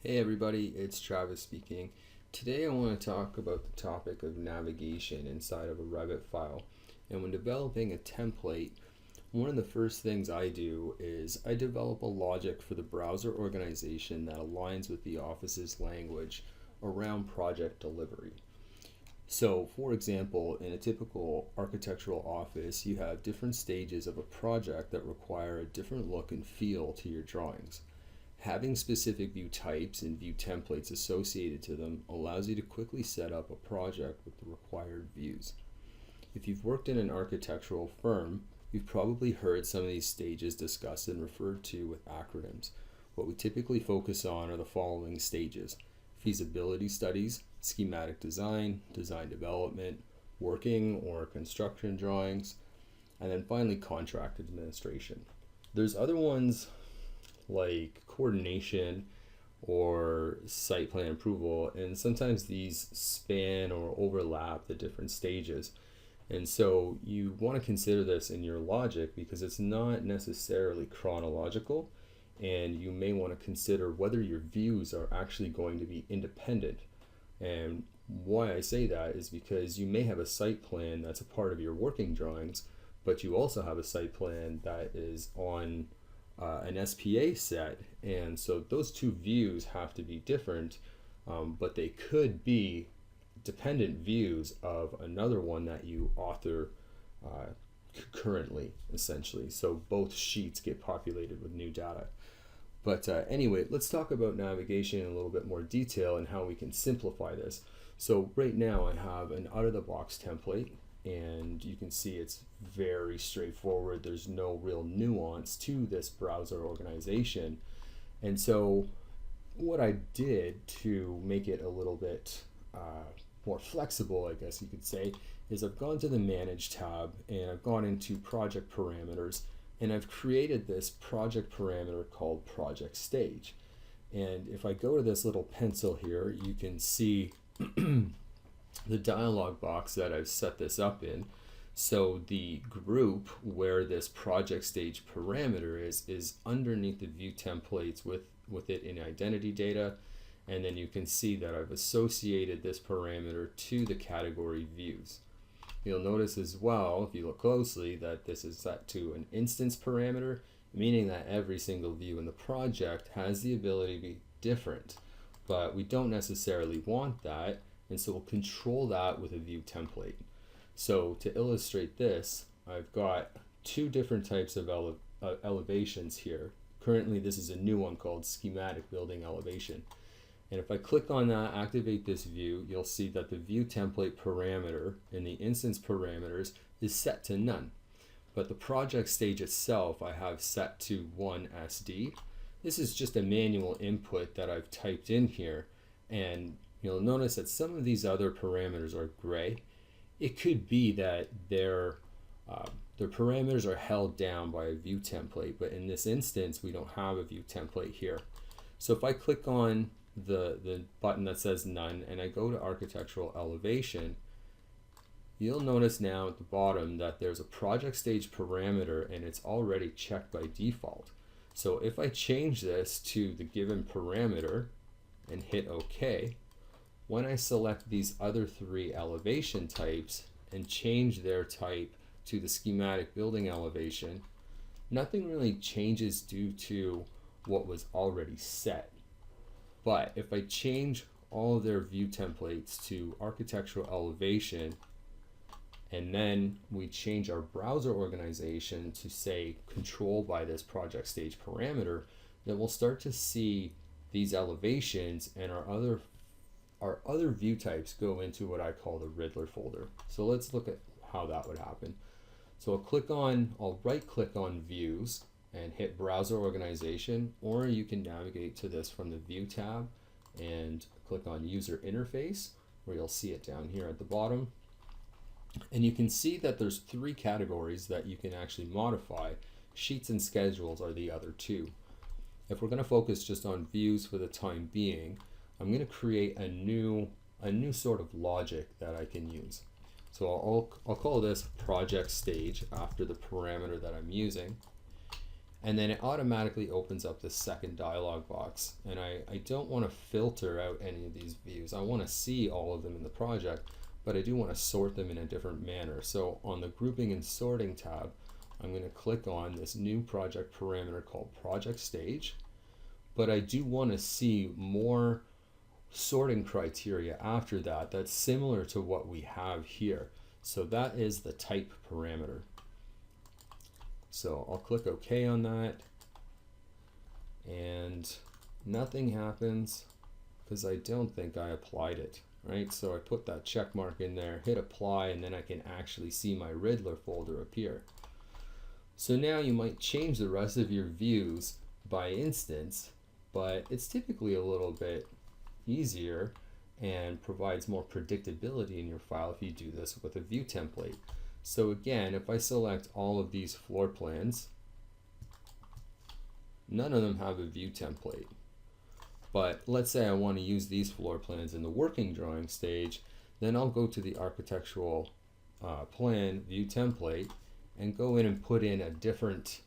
Hey everybody, it's Travis speaking. Today I want to talk about the topic of navigation inside of a Revit file. And when developing a template, one of the first things I do is I develop a logic for the browser organization that aligns with the office's language around project delivery. So, for example, in a typical architectural office, you have different stages of a project that require a different look and feel to your drawings. Having specific view types and view templates associated to them allows you to quickly set up a project with the required views. If you've worked in an architectural firm, you've probably heard some of these stages discussed and referred to with acronyms. What we typically focus on are the following stages: feasibility studies, schematic design, design development, working or construction drawings, and then finally contract administration. There's other ones like coordination or site plan approval, and sometimes these span or overlap the different stages. And so you want to consider this in your logic because it's not necessarily chronological, and you may want to consider whether your views are actually going to be independent. And why I say that is because you may have a site plan that's a part of your working drawings, but you also have a site plan that is on an SPA set, and so those two views have to be different, but they could be dependent views of another one that you author concurrently, essentially. So both sheets get populated with new data. But anyway, let's talk about navigation in a little bit more detail and how we can simplify this. So right now I have an out-of-the-box template, and you can see it's very straightforward. There's no real nuance to this browser organization. And so what I did to make it a little bit more flexible, I guess you could say, is I've gone to the Manage tab and I've gone into Project Parameters, and I've created this project parameter called Project Stage. And if I go to this little pencil here, you can see the dialog box that I've set this up in. So the group where this project stage parameter is underneath the view templates with it in identity data. And then you can see that I've associated this parameter to the category views. You'll notice as well, if you look closely, that this is set to an instance parameter, meaning that every single view in the project has the ability to be different. But we don't necessarily want that, and so we'll control that with a view template. So to illustrate this, I've got two different types of elevations here. Currently this is a new one called schematic building elevation. And if I click on that, activate this view, you'll see that the view template parameter in the instance parameters is set to none. But the project stage itself I have set to 1 SD. This is just a manual input that I've typed in here, and you'll notice that some of these other parameters are gray. It could be that their parameters are held down by a view template, but in this instance we don't have a view template here. So if I click on the button that says none and I go to architectural elevation, you'll notice now at the bottom that there's a project stage parameter and it's already checked by default. So if I change this to the given parameter and hit OK, when I select these other three elevation types and change their type to the schematic building elevation, nothing really changes due to what was already set. But if I change all of their view templates to architectural elevation, and then we change our browser organization to say controlled by this project stage parameter, then we'll start to see these elevations and our other view types go into what I call the Riddler folder. So let's look at how that would happen. So I'll right click on views and hit browser organization, or you can navigate to this from the view tab and click on user interface, where you'll see it down here at the bottom. And you can see that there's three categories that you can actually modify. Sheets and schedules are the other two. If we're going to focus just on views for the time being, I'm going to create a new sort of logic that I can use. So I'll call this project stage after the parameter that I'm using. And then it automatically opens up this second dialog box. And I don't want to filter out any of these views. I want to see all of them in the project, but I do want to sort them in a different manner. So on the grouping and sorting tab, I'm going to click on this new project parameter called project stage, but I do want to see more sorting criteria after that that's similar to what we have here. So that is the type parameter. So I'll click OK on that, and nothing happens because I don't think I applied it, right? So I put that check mark in there, hit apply, and then I can actually see my Riddler folder appear. So now you might change the rest of your views by instance, but it's typically a little bit easier and provides more predictability in your file if you do this with a view template. So again, if I select all of these floor plans, none of them have a view template. But let's say I want to use these floor plans in the working drawing stage, then I'll go to the architectural plan view template and go in and put in a different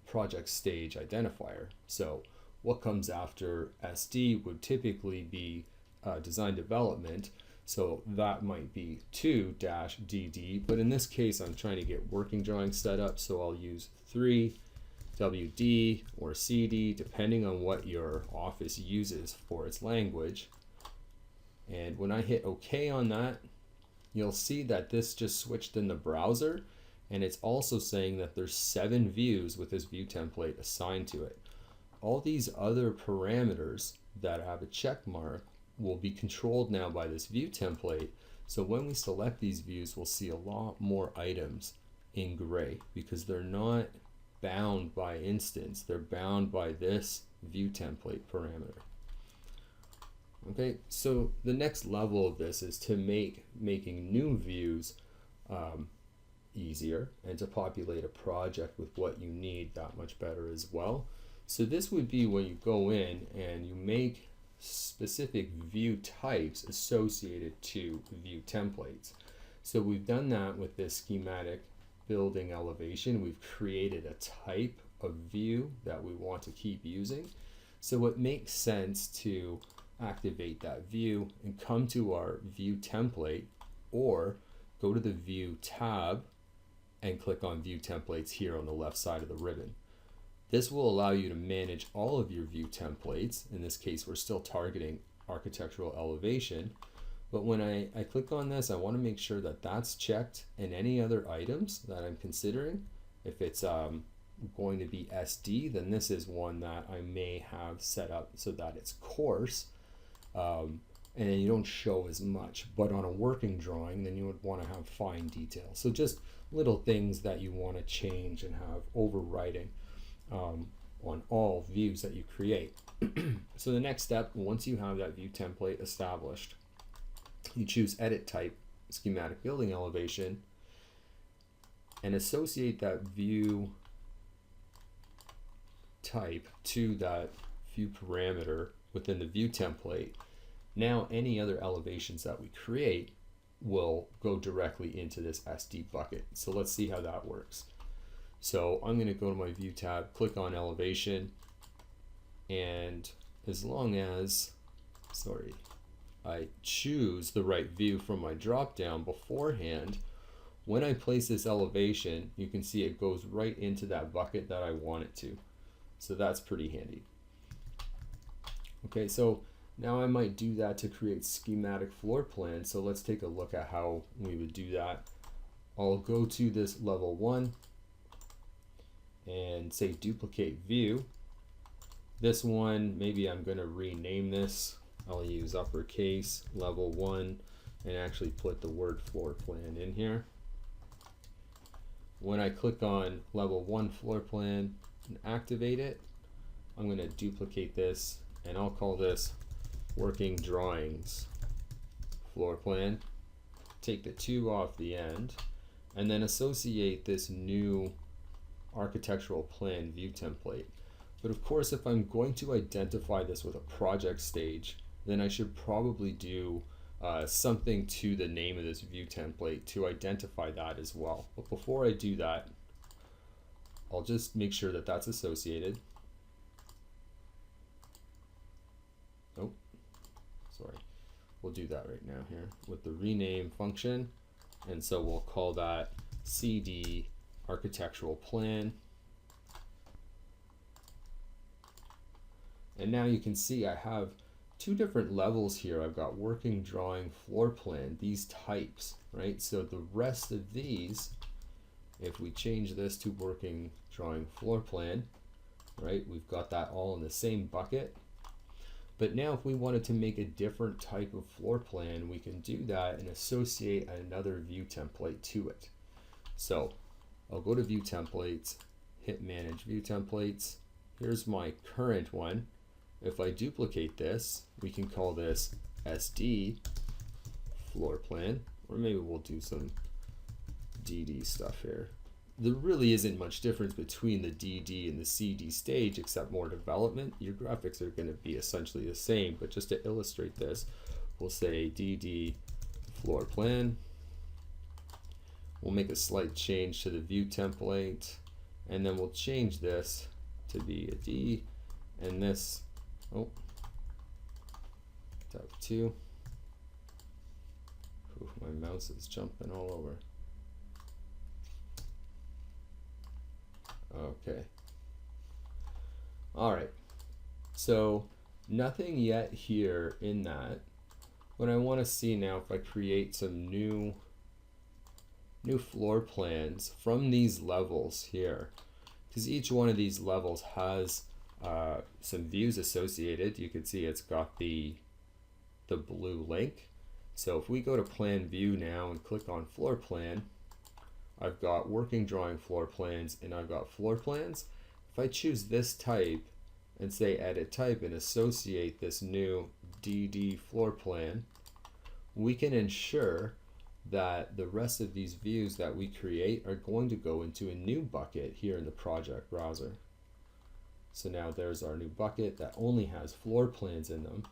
project stage identifier. So what comes after SD would typically be design development. So that might be 2-DD, but in this case I'm trying to get working drawing set up, so I'll use 3WD or CD depending on what your office uses for its language. And when I hit OK on that, you'll see that this just switched in the browser, and it's also saying that there's 7 views with this view template assigned to it. All these other parameters that have a check mark will be controlled now by this view template. So when we select these views, we'll see a lot more items in gray because they're not bound by instance, they're bound by this view template parameter. Okay, so the next level of this is to making new views easier, and to populate a project with what you need that much better as well. So this would be when you go in and you make specific view types associated to view templates. So we've done that with this schematic building elevation. We've created a type of view that we want to keep using. So it makes sense to activate that view and come to our view template, or go to the view tab and click on view templates here on the left side of the ribbon. This will allow you to manage all of your view templates. In this case, we're still targeting architectural elevation. But when I click on this, I want to make sure that that's checked, and any other items that I'm considering, if it's going to be SD, then this is one that I may have set up so that it's coarse, and then you don't show as much. But on a working drawing, then you would want to have fine detail. So just little things that you want to change and have overriding on all views that you create. So the next step, once you have that view template established, you choose edit type, schematic building elevation, and associate that view type to that view parameter within the view template. Now any other elevations that we create will go directly into this SD bucket. So let's see how that works. So I'm going to go to my view tab, click on elevation, and as long as, I choose the right view from my drop down beforehand, when I place this elevation, you can see it goes right into that bucket that I want it to. So that's pretty handy. Okay, so now I might do that to create schematic floor plans. So let's take a look at how we would do that. I'll go to this level 1 and say duplicate view. This one, maybe I'm going to rename this. I'll use uppercase level 1 and actually put the word floor plan in here. When I click on level 1 floor plan and activate it, I'm going to duplicate this, and I'll call this working drawings floor plan. Take the 2 off the end, and then associate this new architectural plan view template. But of course, if I'm going to identify this with a project stage, then I should probably do something to the name of this view template to identify that as well. But before I do that, I'll just make sure that that's associated. Oh, sorry. We'll do that right now here with the rename function. And so we'll call that CD architectural plan. And now you can see I have two different levels here. I've got working drawing floor plan, these types, right? So the rest of these, if we change this to working drawing floor plan, right, we've got that all in the same bucket. But now if we wanted to make a different type of floor plan, we can do that and associate another view template to it. So I'll go to view templates, hit manage view templates. Here's my current one. If I duplicate this, we can call this SD floor plan, or maybe we'll do some DD stuff here. There really isn't much difference between the DD and the CD stage except more development. Your graphics are going to be essentially the same, but just to illustrate this, we'll say DD floor plan. We'll make a slight change to the view template, and then we'll change this to be a D, and this, oh, tab 2. Ooh, my mouse is jumping all over. Okay. All right. So nothing yet here in that. What I want to see now, if I create some new floor plans from these levels here, because each one of these levels has some views associated. You can see it's got the blue link. So if we go to plan view now and click on floor plan, I've got working drawing floor plans and I've got floor plans. If I choose this type and say edit type and associate this new DD floor plan, we can ensure that the rest of these views that we create are going to go into a new bucket here in the project browser. So now there's our new bucket that only has floor plans in them.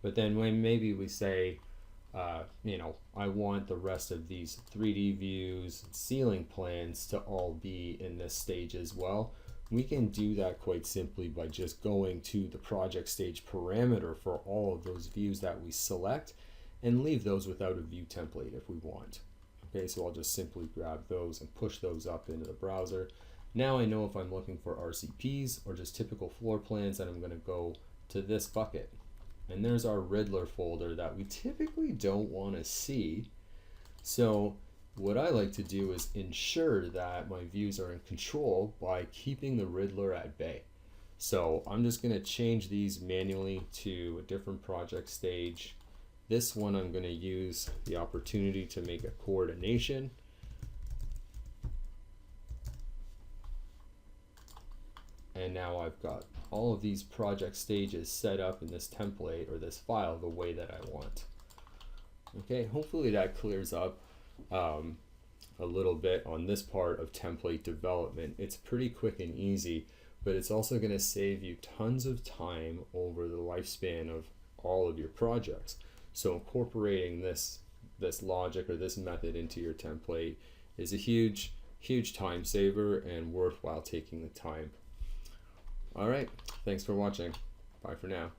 But then when maybe we say, you know, I want the rest of these 3D views, ceiling plans to all be in this stage as well, we can do that quite simply by just going to the project stage parameter for all of those views that we select and leave those without a view template if we want. Okay, so I'll just simply grab those and push those up into the browser. Now I know if I'm looking for RCPs or just typical floor plans, that I'm going to go to this bucket. And there's our Riddler folder that we typically don't want to see. So what I like to do is ensure that my views are in control by keeping the Riddler at bay. So I'm just going to change these manually to a different project stage. This one I'm going to use the opportunity to make a coordination. And now I've got all of these project stages set up in this template or this file the way that I want. Okay, hopefully that clears up a little bit on this part of template development. It's pretty quick and easy, but it's also going to save you tons of time over the lifespan of all of your projects. So incorporating this logic or this method into your template is a huge time saver and worthwhile taking the time. All right, thanks for watching. Bye for now.